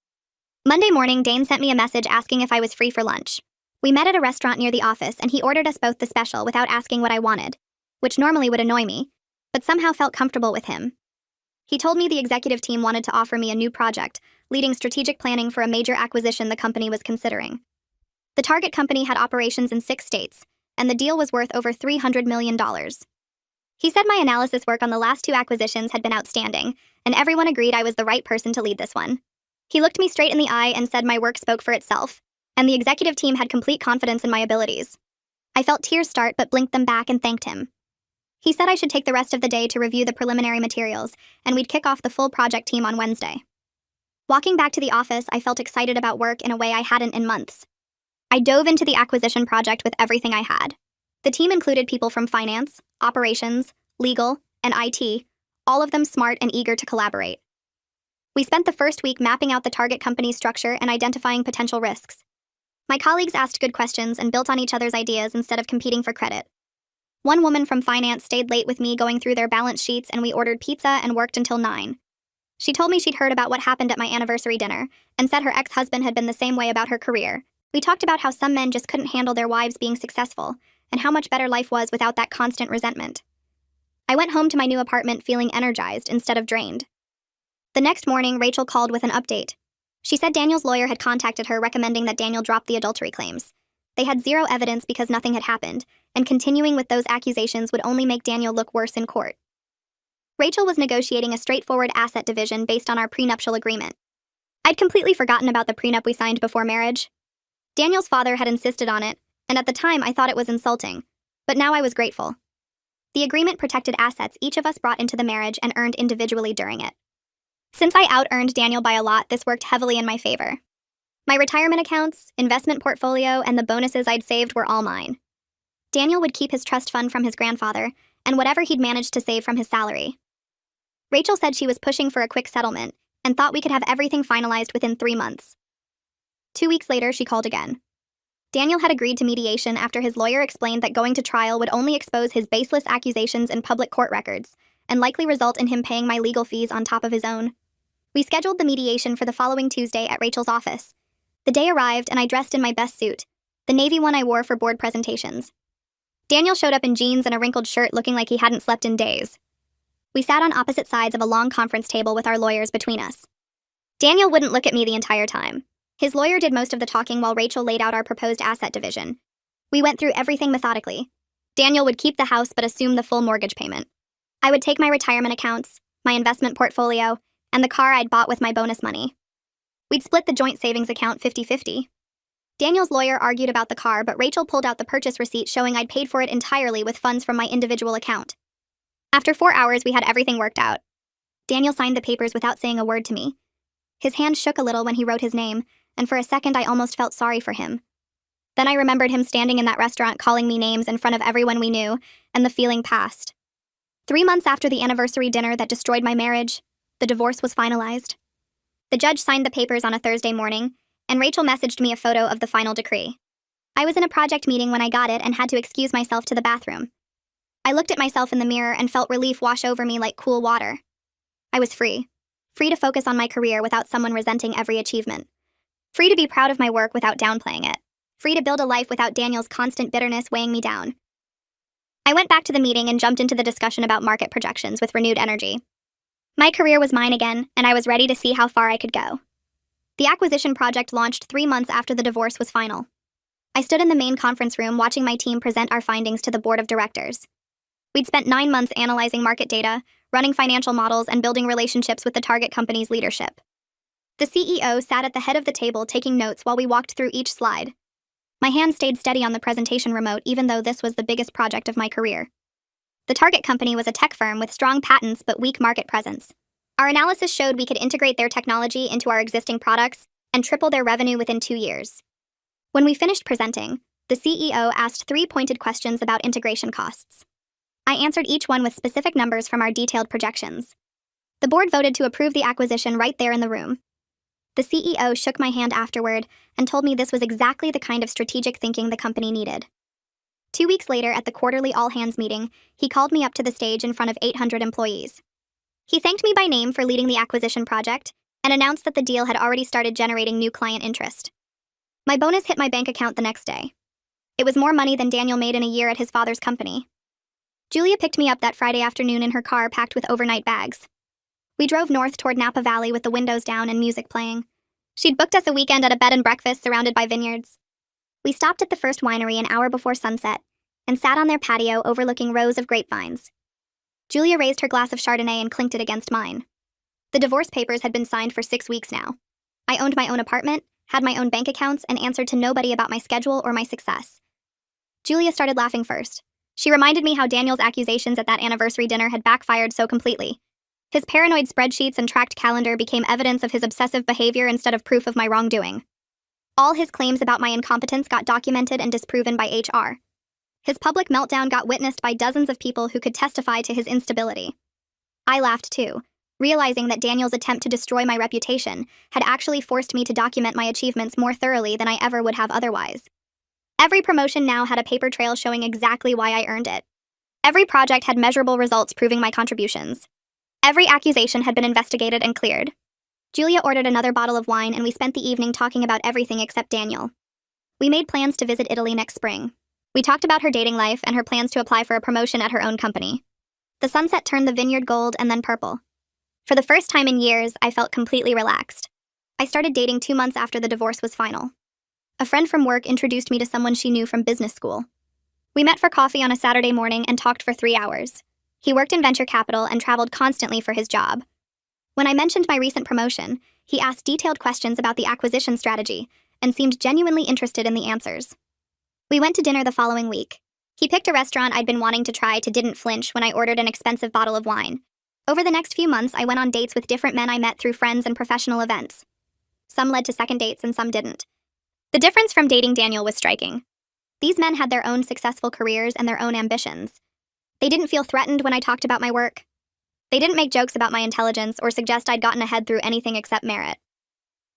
Monday morning, Dane sent me a message asking if I was free for lunch. We met at a restaurant near the office and he ordered us both the special without asking what I wanted, which normally would annoy me, but somehow felt comfortable with him. He told me the executive team wanted to offer me a new project, leading strategic planning for a major acquisition the company was considering. The target company had operations in 6 states, and the deal was worth over $300 million. He said my analysis work on the last 2 acquisitions had been outstanding, and everyone agreed I was the right person to lead this one. He looked me straight in the eye and said my work spoke for itself, and the executive team had complete confidence in my abilities. I felt tears start but blinked them back and thanked him. He said I should take the rest of the day to review the preliminary materials, and we'd kick off the full project team on Wednesday. Walking back to the office, I felt excited about work in a way I hadn't in months. I dove into the acquisition project with everything I had. The team included people from finance, operations, legal, and IT, all of them smart and eager to collaborate. We spent the first week mapping out the target company's structure and identifying potential risks. My colleagues asked good questions and built on each other's ideas instead of competing for credit. One woman from finance stayed late with me going through their balance sheets and we ordered pizza and worked until 9. She told me she'd heard about what happened at my anniversary dinner and said her ex-husband had been the same way about her career. We talked about how some men just couldn't handle their wives being successful and how much better life was without that constant resentment. I went home to my new apartment feeling energized instead of drained. The next morning, Rachel called with an update. She said Daniel's lawyer had contacted her recommending that Daniel drop the adultery claims. They had zero evidence because nothing had happened, and continuing with those accusations would only make Daniel look worse in court. Rachel was negotiating a straightforward asset division based on our prenuptial agreement. I'd completely forgotten about the prenup we signed before marriage. Daniel's father had insisted on it, and at the time I thought it was insulting, but now I was grateful. The agreement protected assets each of us brought into the marriage and earned individually during it. Since I out-earned Daniel by a lot, this worked heavily in my favor. My retirement accounts, investment portfolio, and the bonuses I'd saved were all mine. Daniel would keep his trust fund from his grandfather, and whatever he'd managed to save from his salary. Rachel said she was pushing for a quick settlement, and thought we could have everything finalized within 3 months. 2 weeks later, she called again. Daniel had agreed to mediation after his lawyer explained that going to trial would only expose his baseless accusations in public court records, and likely result in him paying my legal fees on top of his own. We scheduled the mediation for the following Tuesday at Rachel's office. The day arrived and I dressed in my best suit, the navy one I wore for board presentations. Daniel showed up in jeans and a wrinkled shirt looking like he hadn't slept in days. We sat on opposite sides of a long conference table with our lawyers between us. Daniel wouldn't look at me the entire time. His lawyer did most of the talking while Rachel laid out our proposed asset division. We went through everything methodically. Daniel would keep the house but assume the full mortgage payment. I would take my retirement accounts, my investment portfolio, and the car I'd bought with my bonus money. We'd split the joint savings account 50-50. Daniel's lawyer argued about the car, but Rachel pulled out the purchase receipt showing I'd paid for it entirely with funds from my individual account. After 4 hours, we had everything worked out. Daniel signed the papers without saying a word to me. His hand shook a little when he wrote his name, and for a second I almost felt sorry for him. Then I remembered him standing in that restaurant calling me names in front of everyone we knew, and the feeling passed. 3 months after the anniversary dinner that destroyed my marriage, the divorce was finalized. The judge signed the papers on a Thursday morning, and Rachel messaged me a photo of the final decree. I was in a project meeting when I got it and had to excuse myself to the bathroom. I looked at myself in the mirror and felt relief wash over me like cool water. I was free. Free to focus on my career without someone resenting every achievement. Free to be proud of my work without downplaying it. Free to build a life without Daniel's constant bitterness weighing me down. I went back to the meeting and jumped into the discussion about market projections with renewed energy. My career was mine again, and I was ready to see how far I could go. The acquisition project launched 3 months after the divorce was final. I stood in the main conference room watching my team present our findings to the board of directors. We'd spent 9 months analyzing market data, running financial models, and building relationships with the target company's leadership. The CEO sat at the head of the table taking notes while we walked through each slide. My hand stayed steady on the presentation remote even though this was the biggest project of my career. The target company was a tech firm with strong patents but weak market presence. Our analysis showed we could integrate their technology into our existing products and triple their revenue within 2 years. When we finished presenting, the CEO asked 3 pointed questions about integration costs. I answered each one with specific numbers from our detailed projections. The board voted to approve the acquisition right there in the room. The CEO shook my hand afterward and told me this was exactly the kind of strategic thinking the company needed. 2 weeks later, at the quarterly all-hands meeting, he called me up to the stage in front of 800 employees. He thanked me by name for leading the acquisition project and announced that the deal had already started generating new client interest. My bonus hit my bank account the next day. It was more money than Daniel made in a year at his father's company. Julia picked me up that Friday afternoon in her car packed with overnight bags. We drove north toward Napa Valley with the windows down and music playing. She'd booked us a weekend at a bed and breakfast surrounded by vineyards. We stopped at the first winery an hour before sunset and sat on their patio overlooking rows of grapevines. Julia raised her glass of Chardonnay and clinked it against mine. The divorce papers had been signed for 6 weeks now. I owned my own apartment, had my own bank accounts, and answered to nobody about my schedule or my success. Julia started laughing first. She reminded me how Daniel's accusations at that anniversary dinner had backfired so completely. His paranoid spreadsheets and tracked calendar became evidence of his obsessive behavior instead of proof of my wrongdoing. All his claims about my incompetence got documented and disproven by HR. His public meltdown got witnessed by dozens of people who could testify to his instability. I laughed too, realizing that Daniel's attempt to destroy my reputation had actually forced me to document my achievements more thoroughly than I ever would have otherwise. Every promotion now had a paper trail showing exactly why I earned it. Every project had measurable results proving my contributions. Every accusation had been investigated and cleared. Julia ordered another bottle of wine, and we spent the evening talking about everything except Daniel. We made plans to visit Italy next spring. We talked about her dating life and her plans to apply for a promotion at her own company. The sunset turned the vineyard gold and then purple. For the first time in years, I felt completely relaxed. I started dating 2 months after the divorce was final. A friend from work introduced me to someone she knew from business school. We met for coffee on a Saturday morning and talked for 3 hours. He worked in venture capital and traveled constantly for his job. When I mentioned my recent promotion, he asked detailed questions about the acquisition strategy and seemed genuinely interested in the answers. We went to dinner the following week. He picked a restaurant I'd been wanting to try to didn't flinch when I ordered an expensive bottle of wine. Over the next few months, I went on dates with different men I met through friends and professional events. Some led to second dates and some didn't. The difference from dating Daniel was striking. These men had their own successful careers and their own ambitions. They didn't feel threatened when I talked about my work. They didn't make jokes about my intelligence or suggest I'd gotten ahead through anything except merit.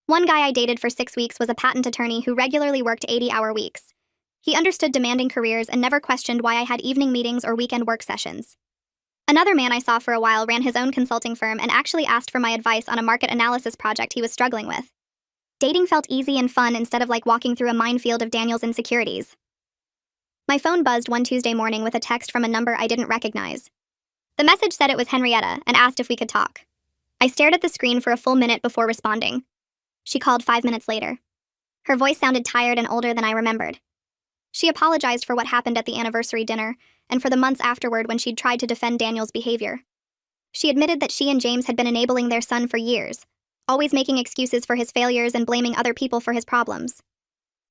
One guy I dated for 6 weeks was a patent attorney who regularly worked 80-hour weeks. He understood demanding careers and never questioned why I had evening meetings or weekend work sessions. Another man I saw for a while ran his own consulting firm and actually asked for my advice on a market analysis project he was struggling with. Dating felt easy and fun instead of like walking through a minefield of Daniel's insecurities. My phone buzzed one Tuesday morning with a text from a number I didn't recognize. The message said it was Henrietta and asked if we could talk. I stared at the screen for a full minute before responding. She called 5 minutes later. Her voice sounded tired and older than I remembered. She apologized for what happened at the anniversary dinner and for the months afterward when she'd tried to defend Daniel's behavior. She admitted that she and James had been enabling their son for years, always making excuses for his failures and blaming other people for his problems.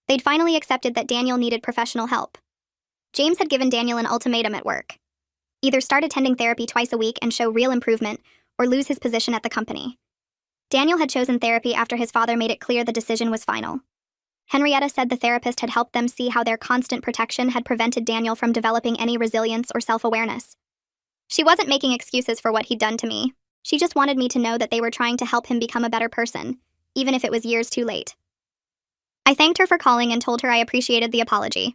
They'd finally accepted that Daniel needed professional help. James had given Daniel an ultimatum at work. Either start attending therapy twice a week and show real improvement, or lose his position at the company. Daniel had chosen therapy after his father made it clear the decision was final. Henrietta said the therapist had helped them see how their constant protection had prevented Daniel from developing any resilience or self-awareness. She wasn't making excuses for what he'd done to me. She just wanted me to know that they were trying to help him become a better person, even if it was years too late. I thanked her for calling and told her I appreciated the apology.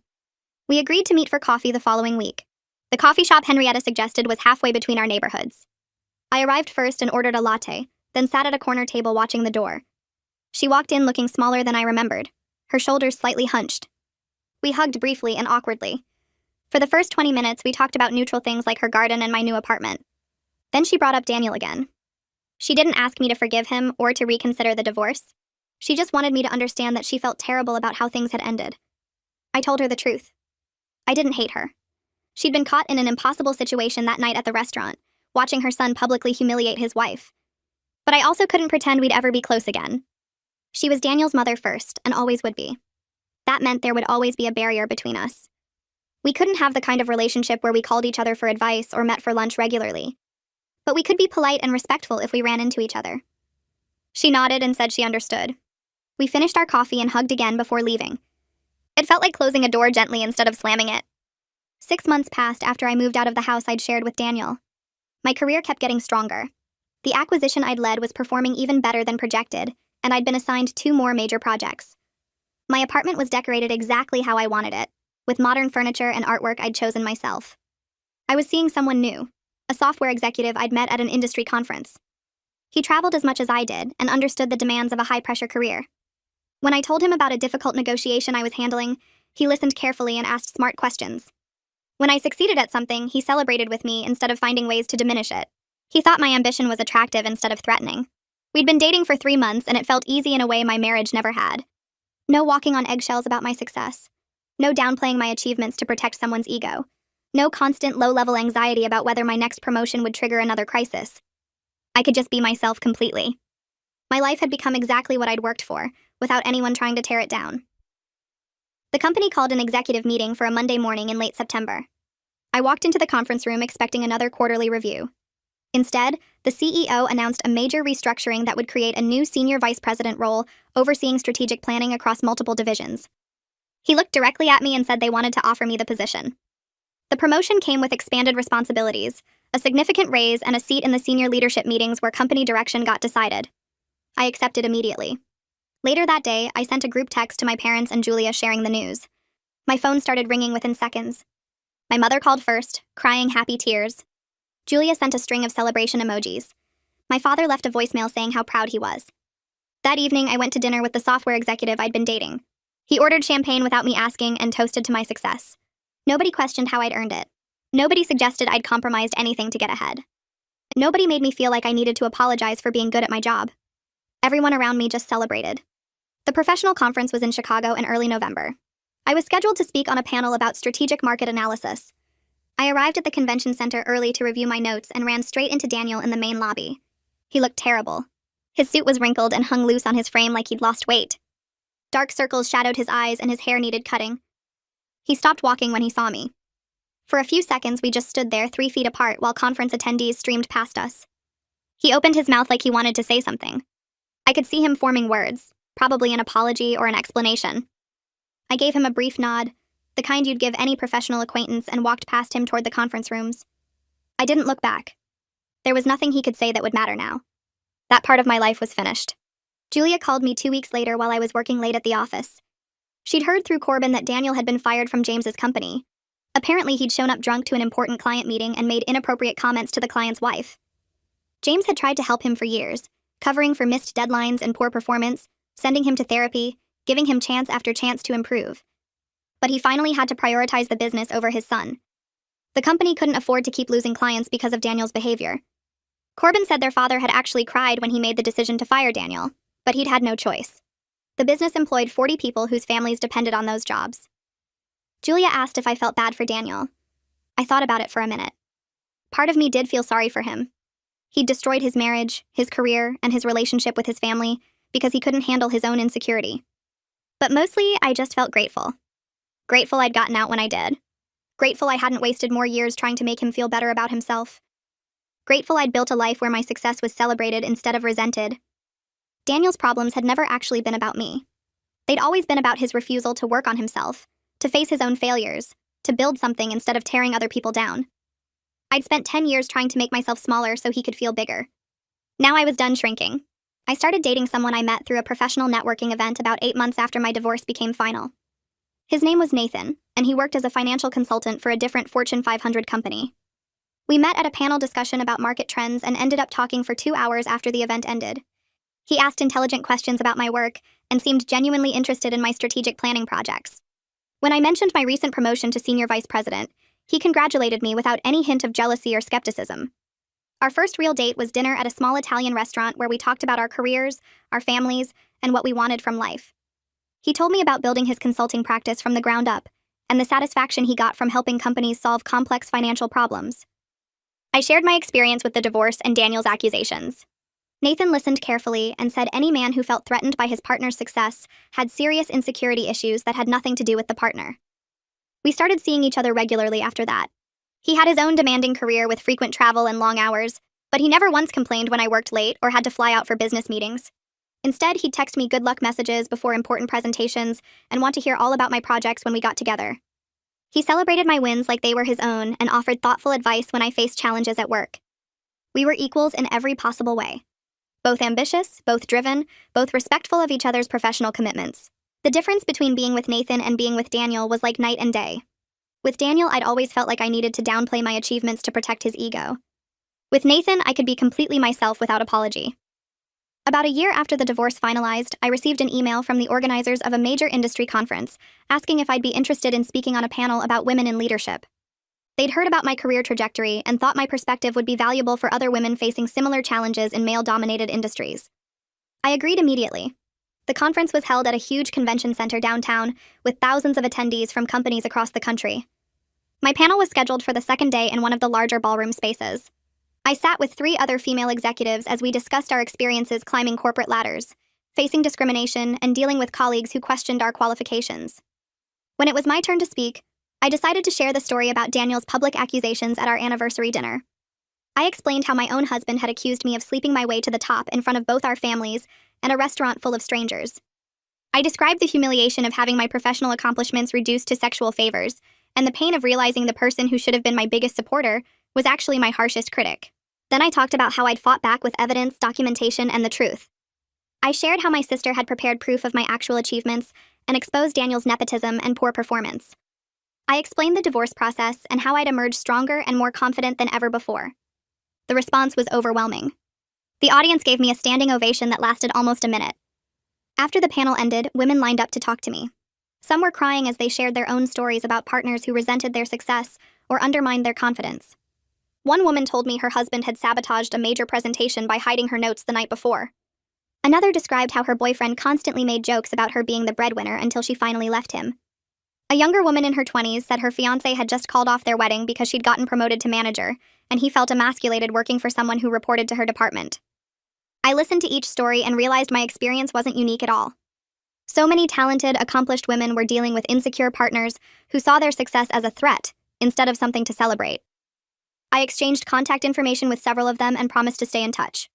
We agreed to meet for coffee the following week. The coffee shop Henrietta suggested was halfway between our neighborhoods. I arrived first and ordered a latte, then sat at a corner table watching the door. She walked in looking smaller than I remembered, her shoulders slightly hunched. We hugged briefly and awkwardly. For the first 20 minutes, we talked about neutral things like her garden and my new apartment. Then she brought up Daniel again. She didn't ask me to forgive him or to reconsider the divorce. She just wanted me to understand that she felt terrible about how things had ended. I told her the truth. I didn't hate her. She'd been caught in an impossible situation that night at the restaurant, watching her son publicly humiliate his wife. But I also couldn't pretend we'd ever be close again. She was Daniel's mother first, and always would be. That meant there would always be a barrier between us. We couldn't have the kind of relationship where we called each other for advice or met for lunch regularly. But we could be polite and respectful if we ran into each other. She nodded and said she understood. We finished our coffee and hugged again before leaving. It felt like closing a door gently instead of slamming it. 6 months passed after I moved out of the house I'd shared with Daniel. My career kept getting stronger. The acquisition I'd led was performing even better than projected, and I'd been assigned 2 more major projects. My apartment was decorated exactly how I wanted it, with modern furniture and artwork I'd chosen myself. I was seeing someone new, a software executive I'd met at an industry conference. He traveled as much as I did and understood the demands of a high-pressure career. When I told him about a difficult negotiation I was handling, he listened carefully and asked smart questions. When I succeeded at something, he celebrated with me instead of finding ways to diminish it. He thought my ambition was attractive instead of threatening. We'd been dating for 3 months, and it felt easy in a way my marriage never had. No walking on eggshells about my success. No downplaying my achievements to protect someone's ego. No constant low-level anxiety about whether my next promotion would trigger another crisis. I could just be myself completely. My life had become exactly what I'd worked for, without anyone trying to tear it down. The company called an executive meeting for a Monday morning in late September. I walked into the conference room expecting another quarterly review. Instead, the CEO announced a major restructuring that would create a new senior vice president role overseeing strategic planning across multiple divisions. He looked directly at me and said they wanted to offer me the position. The promotion came with expanded responsibilities, a significant raise, and a seat in the senior leadership meetings where company direction got decided. I accepted immediately. Later that day, I sent a group text to my parents and Julia sharing the news. My phone started ringing within seconds. My mother called first, crying happy tears. Julia sent a string of celebration emojis. My father left a voicemail saying how proud he was. That evening, I went to dinner with the software executive I'd been dating. He ordered champagne without me asking and toasted to my success. Nobody questioned how I'd earned it. Nobody suggested I'd compromised anything to get ahead. Nobody made me feel like I needed to apologize for being good at my job. Everyone around me just celebrated. The professional conference was in Chicago in early November. I was scheduled to speak on a panel about strategic market analysis. I arrived at the convention center early to review my notes and ran straight into Daniel in the main lobby. He looked terrible. His suit was wrinkled and hung loose on his frame like he'd lost weight. Dark circles shadowed his eyes and his hair needed cutting. He stopped walking when he saw me. For a few seconds, we just stood there 3 feet apart while conference attendees streamed past us. He opened his mouth like he wanted to say something. I could see him forming words, probably an apology or an explanation. I gave him a brief nod, the kind you'd give any professional acquaintance, and walked past him toward the conference rooms. I didn't look back. There was nothing he could say that would matter now. That part of my life was finished. Julia called me 2 weeks later while I was working late at the office. She'd heard through Corbin that Daniel had been fired from James's company. Apparently, he'd shown up drunk to an important client meeting and made inappropriate comments to the client's wife. James had tried to help him for years, covering for missed deadlines and poor performance, sending him to therapy, giving him chance after chance to improve. But he finally had to prioritize the business over his son. The company couldn't afford to keep losing clients because of Daniel's behavior. Corbin said their father had actually cried when he made the decision to fire Daniel, but he'd had no choice. The business employed 40 people whose families depended on those jobs. Julia asked if I felt bad for Daniel. I thought about it for a minute. Part of me did feel sorry for him. He'd destroyed his marriage, his career, and his relationship with his family because he couldn't handle his own insecurity. But mostly, I just felt grateful. Grateful I'd gotten out when I did. Grateful I hadn't wasted more years trying to make him feel better about himself. Grateful I'd built a life where my success was celebrated instead of resented. Daniel's problems had never actually been about me. They'd always been about his refusal to work on himself, to face his own failures, to build something instead of tearing other people down. I'd spent 10 years trying to make myself smaller so he could feel bigger. Now I was done shrinking. I started dating someone I met through a professional networking event about 8 months after my divorce became final. His name was Nathan, and he worked as a financial consultant for a different Fortune 500 company. We met at a panel discussion about market trends and ended up talking for 2 hours after the event ended. He asked intelligent questions about my work and seemed genuinely interested in my strategic planning projects. When I mentioned my recent promotion to senior vice president, he congratulated me without any hint of jealousy or skepticism. Our first real date was dinner at a small Italian restaurant where we talked about our careers, our families, and what we wanted from life. He told me about building his consulting practice from the ground up and the satisfaction he got from helping companies solve complex financial problems. I shared my experience with the divorce and Daniel's accusations. Nathan listened carefully and said any man who felt threatened by his partner's success had serious insecurity issues that had nothing to do with the partner. We started seeing each other regularly after that. He had his own demanding career with frequent travel and long hours, but he never once complained when I worked late or had to fly out for business meetings. Instead, he'd text me good luck messages before important presentations and want to hear all about my projects when we got together. He celebrated my wins like they were his own and offered thoughtful advice when I faced challenges at work. We were equals in every possible way. Both ambitious, both driven, both respectful of each other's professional commitments. The difference between being with Nathan and being with Daniel was like night and day. With Daniel, I'd always felt like I needed to downplay my achievements to protect his ego. With Nathan, I could be completely myself without apology. About a year after the divorce finalized, I received an email from the organizers of a major industry conference asking if I'd be interested in speaking on a panel about women in leadership. They'd heard about my career trajectory and thought my perspective would be valuable for other women facing similar challenges in male-dominated industries. I agreed immediately. The conference was held at a huge convention center downtown, with thousands of attendees from companies across the country. My panel was scheduled for the second day in one of the larger ballroom spaces. I sat with 3 other female executives as we discussed our experiences climbing corporate ladders, facing discrimination, and dealing with colleagues who questioned our qualifications. When it was my turn to speak, I decided to share the story about Daniel's public accusations at our anniversary dinner. I explained how my own husband had accused me of sleeping my way to the top in front of both our families and a restaurant full of strangers. I described the humiliation of having my professional accomplishments reduced to sexual favors, and the pain of realizing the person who should have been my biggest supporter was actually my harshest critic. Then I talked about how I'd fought back with evidence, documentation, and the truth. I shared how my sister had prepared proof of my actual achievements and exposed Daniel's nepotism and poor performance. I explained the divorce process and how I'd emerged stronger and more confident than ever before. The response was overwhelming. The audience gave me a standing ovation that lasted almost a minute. After the panel ended, women lined up to talk to me. Some were crying as they shared their own stories about partners who resented their success or undermined their confidence. One woman told me her husband had sabotaged a major presentation by hiding her notes the night before. Another described how her boyfriend constantly made jokes about her being the breadwinner until she finally left him. A younger woman in her 20s said her fiancé had just called off their wedding because she'd gotten promoted to manager, and he felt emasculated working for someone who reported to her department. I listened to each story and realized my experience wasn't unique at all. So many talented, accomplished women were dealing with insecure partners who saw their success as a threat instead of something to celebrate. I exchanged contact information with several of them and promised to stay in touch.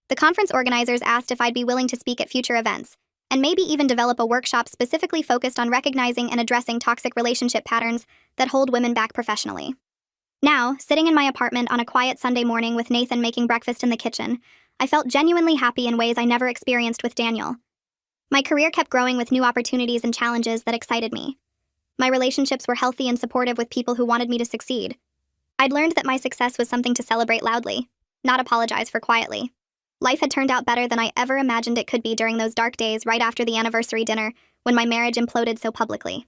The conference organizers asked if I'd be willing to speak at future events, and maybe even develop a workshop specifically focused on recognizing and addressing toxic relationship patterns that hold women back professionally. Now, sitting in my apartment on a quiet Sunday morning with Nathan making breakfast in the kitchen, I felt genuinely happy in ways I never experienced with Daniel. My career kept growing with new opportunities and challenges that excited me. My relationships were healthy and supportive with people who wanted me to succeed. I'd learned that my success was something to celebrate loudly, not apologize for quietly. Life had turned out better than I ever imagined it could be during those dark days right after the anniversary dinner when my marriage imploded so publicly.